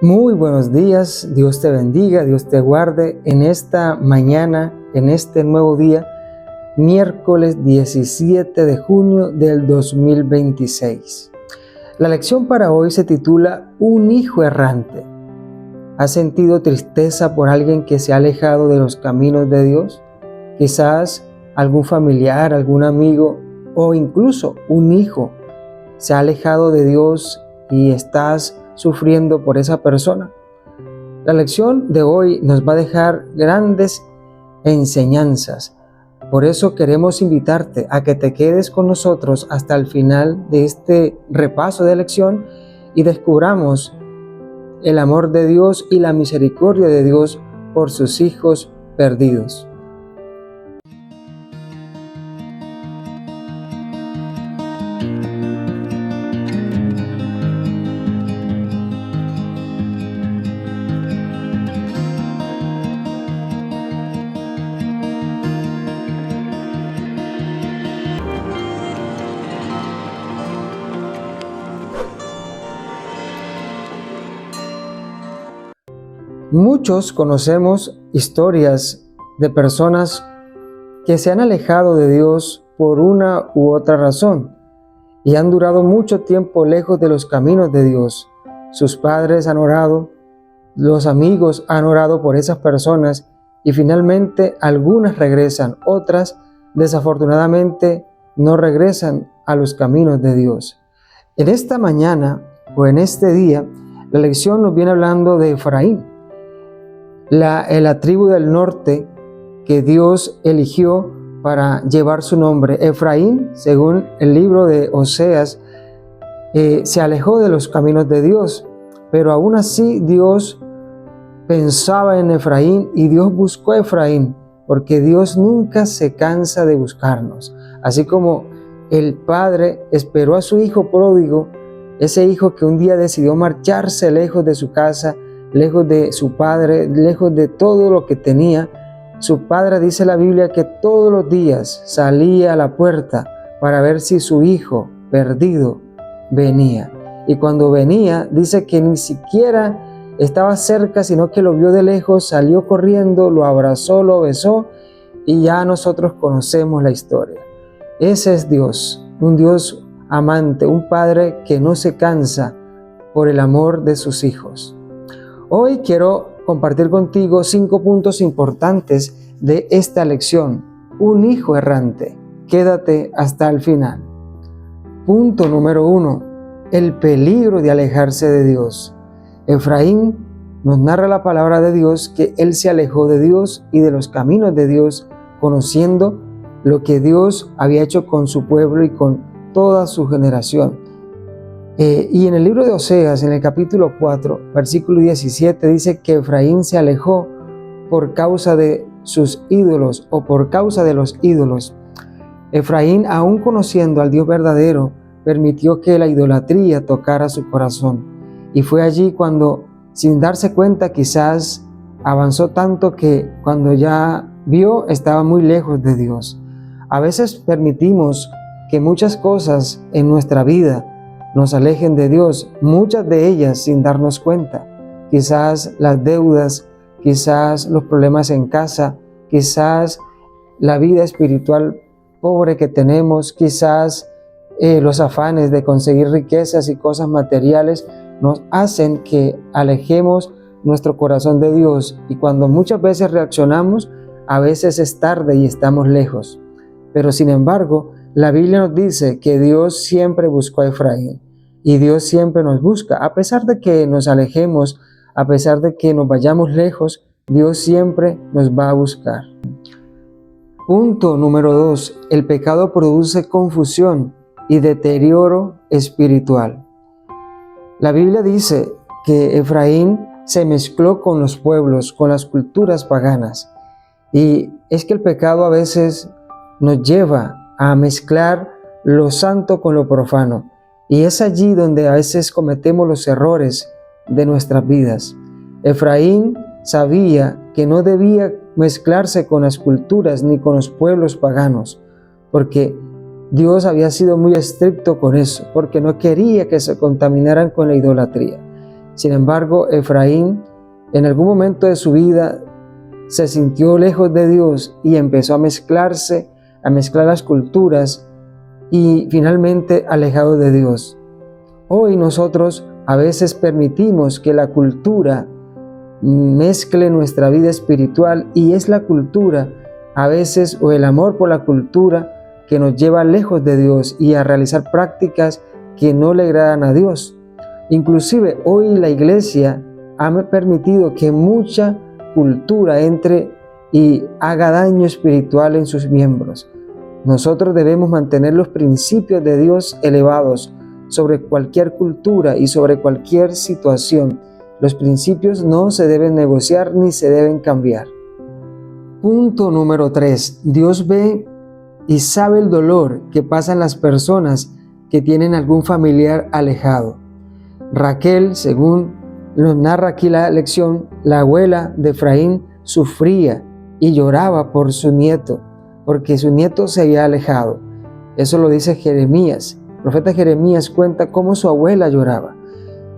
Muy buenos días, Dios te bendiga, Dios te guarde en esta mañana, en este nuevo día, miércoles 17 de junio del 2026. La lección para hoy se titula Un hijo errante. ¿Has sentido tristeza por alguien que se ha alejado de los caminos de Dios? Quizás algún familiar, algún amigo o incluso un hijo se ha alejado de Dios y estás sufriendo por esa persona. La lección de hoy nos va a dejar grandes enseñanzas. Por eso queremos invitarte a que te quedes con nosotros hasta el final de este repaso de lección y descubramos el amor de Dios y la misericordia de Dios por sus hijos perdidos. Muchos conocemos historias de personas que se han alejado de Dios por una u otra razón y han durado mucho tiempo lejos de los caminos de Dios. Sus padres han orado, los amigos han orado por esas personas y finalmente algunas regresan, otras desafortunadamente no regresan a los caminos de Dios. En esta mañana o en este día, la lección nos viene hablando de Efraín. La tribu del norte que Dios eligió para llevar su nombre. Efraín, según el libro de Oseas, se alejó de los caminos de Dios, pero aún así Dios pensaba en Efraín y Dios buscó a Efraín, porque Dios nunca se cansa de buscarnos. Así como el padre esperó a su hijo pródigo, ese hijo que un día decidió marcharse lejos de su casa, lejos de su padre, lejos de todo lo que tenía. Su padre, dice la Biblia, que todos los días salía a la puerta para ver si su hijo perdido venía. Y cuando venía, dice que ni siquiera estaba cerca, sino que lo vio de lejos, salió corriendo, lo abrazó, lo besó, y ya nosotros conocemos la historia. Ese es Dios, un Dios amante, un padre que no se cansa por el amor de sus hijos. Hoy quiero compartir contigo 5 puntos importantes de esta lección. Un hijo errante. Quédate hasta el final. Punto número 1. El peligro de alejarse de Dios. Efraín nos narra la palabra de Dios que él se alejó de Dios y de los caminos de Dios, conociendo lo que Dios había hecho con su pueblo y con toda su generación. Y en el libro de Oseas, en el capítulo 4, versículo 17, dice que Efraín se alejó por causa de sus ídolos o por causa de los ídolos. Efraín, aún conociendo al Dios verdadero, permitió que la idolatría tocara su corazón. Y fue allí cuando, sin darse cuenta, quizás avanzó tanto que cuando ya vio, estaba muy lejos de Dios. A veces permitimos que muchas cosas en nuestra vida nos alejen de Dios, muchas de ellas sin darnos cuenta. Quizás las deudas, quizás los problemas en casa, quizás la vida espiritual pobre que tenemos, quizás los afanes de conseguir riquezas y cosas materiales nos hacen que alejemos nuestro corazón de Dios, y cuando muchas veces reaccionamos, a veces es tarde y estamos lejos. Pero sin embargo, la Biblia nos dice que Dios siempre buscó a Efraín y Dios siempre nos busca. A pesar de que nos alejemos, a pesar de que nos vayamos lejos, Dios siempre nos va a buscar. Punto número 2. El pecado produce confusión y deterioro espiritual. La Biblia dice que Efraín se mezcló con los pueblos, con las culturas paganas. Y es que el pecado a veces nos lleva a mezclar lo santo con lo profano. Y es allí donde a veces cometemos los errores de nuestras vidas. Efraín sabía que no debía mezclarse con las culturas ni con los pueblos paganos, porque Dios había sido muy estricto con eso, porque no quería que se contaminaran con la idolatría. Sin embargo, Efraín en algún momento de su vida se sintió lejos de Dios y empezó a mezclar las culturas y finalmente alejado de Dios. Hoy nosotros a veces permitimos que la cultura mezcle nuestra vida espiritual y es la cultura a veces o el amor por la cultura que nos lleva lejos de Dios y a realizar prácticas que no le agradan a Dios. Inclusive hoy la iglesia ha permitido que mucha cultura entre y haga daño espiritual en sus miembros. Nosotros debemos mantener los principios de Dios elevados sobre cualquier cultura y sobre cualquier situación. Los principios no se deben negociar ni se deben cambiar. Punto número 3. Dios ve y sabe el dolor que pasan las personas que tienen algún familiar alejado. Raquel, según nos narra aquí la lección, la abuela de Efraín sufría y lloraba por su nieto, porque su nieto se había alejado. Eso lo dice Jeremías. El profeta Jeremías cuenta cómo su abuela lloraba.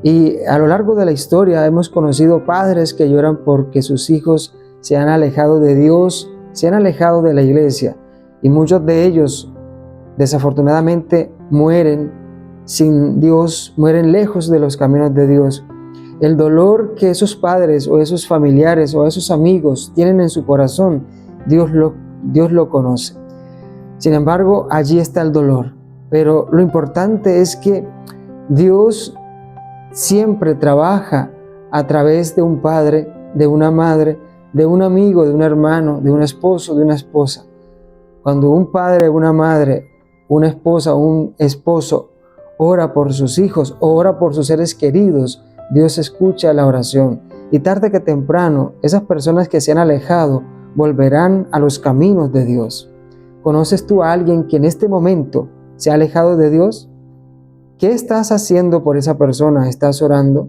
Y a lo largo de la historia hemos conocido padres que lloran porque sus hijos se han alejado de Dios, se han alejado de la iglesia. Y muchos de ellos, desafortunadamente, mueren sin Dios, mueren lejos de los caminos de Dios. El dolor que esos padres o esos familiares o esos amigos tienen en su corazón, Dios lo conoce. Sin embargo, allí está el dolor. Pero lo importante es que Dios siempre trabaja a través de un padre, de una madre, de un amigo, de un hermano, de un esposo, de una esposa. Cuando un padre, una madre, una esposa, un esposo ora por sus hijos, ora por sus seres queridos, Dios escucha la oración. Y tarde que temprano, esas personas que se han alejado volverán a los caminos de Dios. ¿Conoces tú a alguien que en este momento se ha alejado de Dios? ¿Qué estás haciendo por esa persona? ¿Estás orando?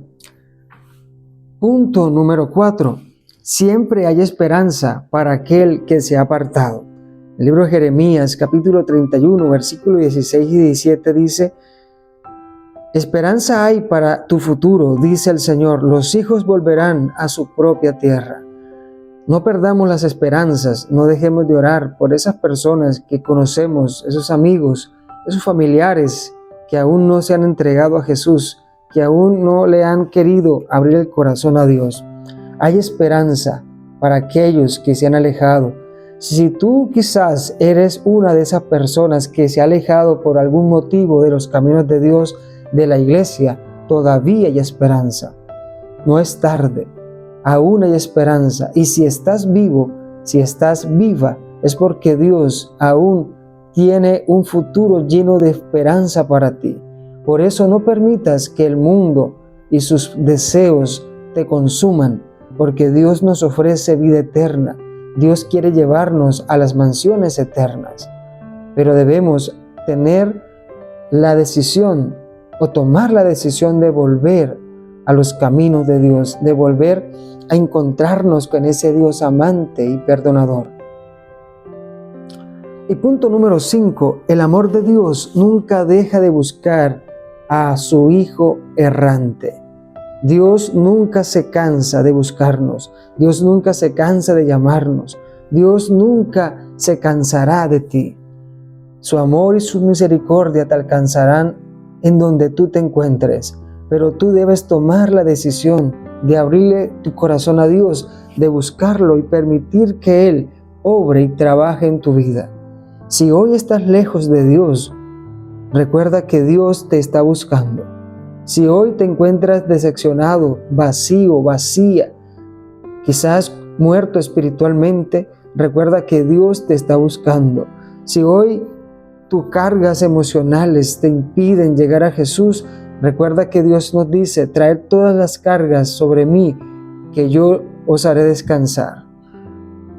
Punto número 4. Siempre hay esperanza para aquel que se ha apartado. El libro de Jeremías, capítulo 31, versículo 16 y 17 dice: esperanza hay para tu futuro, dice el Señor, los hijos volverán a su propia tierra. No perdamos las esperanzas, no dejemos de orar por esas personas que conocemos, esos amigos, esos familiares que aún no se han entregado a Jesús, que aún no le han querido abrir el corazón a Dios. Hay esperanza para aquellos que se han alejado. Si tú quizás eres una de esas personas que se ha alejado por algún motivo de los caminos de Dios, de la iglesia, todavía hay esperanza. No es tarde, aún hay esperanza. Y si estás vivo, si estás viva, es porque Dios aún tiene un futuro lleno de esperanza para ti. Por eso no permitas que el mundo y sus deseos te consuman, porque Dios nos ofrece vida eterna. Dios quiere llevarnos a las mansiones eternas. Pero debemos tener la decisión o tomar la decisión de volver a los caminos de Dios, de volver a encontrarnos con ese Dios amante y perdonador. Y punto número 5, el amor de Dios nunca deja de buscar a su Hijo errante. Dios nunca se cansa de buscarnos, Dios nunca se cansa de llamarnos, Dios nunca se cansará de ti. Su amor y su misericordia te alcanzarán en donde tú te encuentres, pero tú debes tomar la decisión de abrirle tu corazón a Dios, de buscarlo y permitir que Él obre y trabaje en tu vida. Si hoy estás lejos de Dios, recuerda que Dios te está buscando. Si hoy te encuentras decepcionado, vacío, vacía, quizás muerto espiritualmente, recuerda que Dios te está buscando. Si hoy tus cargas emocionales te impiden llegar a Jesús, recuerda que Dios nos dice: traed todas las cargas sobre mí, que yo os haré descansar.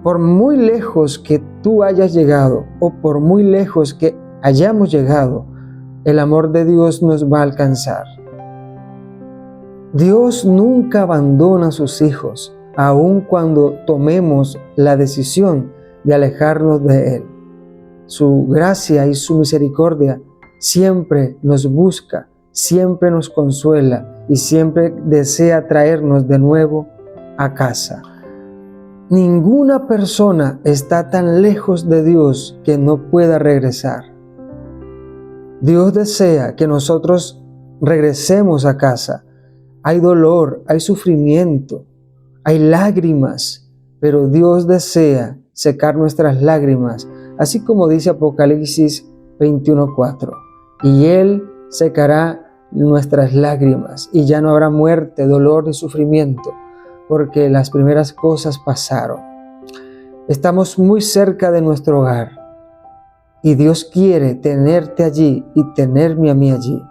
Por muy lejos que tú hayas llegado o por muy lejos que hayamos llegado, el amor de Dios nos va a alcanzar. Dios nunca abandona a sus hijos, aun cuando tomemos la decisión de alejarnos de Él. Su gracia y su misericordia siempre nos busca, siempre nos consuela y siempre desea traernos de nuevo a casa. Ninguna persona está tan lejos de Dios que no pueda regresar. Dios desea que nosotros regresemos a casa. Hay dolor, hay sufrimiento, hay lágrimas, pero Dios desea secar nuestras lágrimas, así como dice Apocalipsis 21:4. Y Él secará nuestras lágrimas, y ya no habrá muerte, dolor ni sufrimiento, porque las primeras cosas pasaron. Estamos muy cerca de nuestro hogar, y Dios quiere tenerte allí y tenerme a mí allí.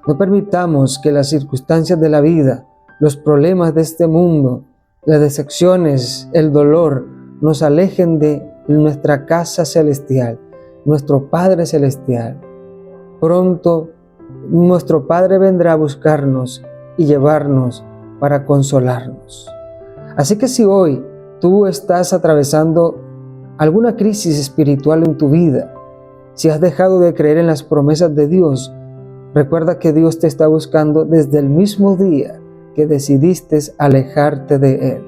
No permitamos que las circunstancias de la vida, los problemas de este mundo, las decepciones, el dolor, nos alejen de nuestra casa celestial, nuestro Padre celestial. Pronto nuestro Padre vendrá a buscarnos y llevarnos para consolarnos. Así que si hoy tú estás atravesando alguna crisis espiritual en tu vida, si has dejado de creer en las promesas de Dios, recuerda que Dios te está buscando desde el mismo día que decidiste alejarte de Él,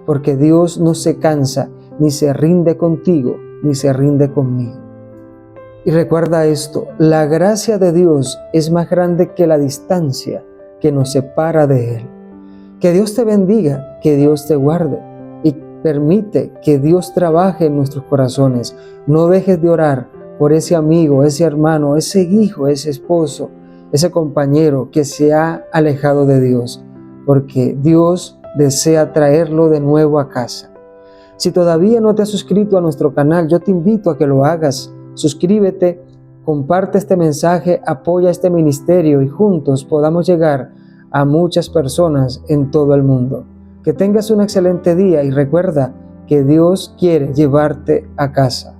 porque Dios no se cansa, ni se rinde contigo, ni se rinde conmigo. Y recuerda esto, la gracia de Dios es más grande que la distancia que nos separa de Él. Que Dios te bendiga, que Dios te guarde y permite que Dios trabaje en nuestros corazones. No dejes de orar por ese amigo, ese hermano, ese hijo, ese esposo, ese compañero que se ha alejado de Dios, porque Dios desea traerlo de nuevo a casa. Si todavía no te has suscrito a nuestro canal, yo te invito a que lo hagas. Suscríbete, comparte este mensaje, apoya este ministerio y juntos podamos llegar a muchas personas en todo el mundo. Que tengas un excelente día y recuerda que Dios quiere llevarte a casa.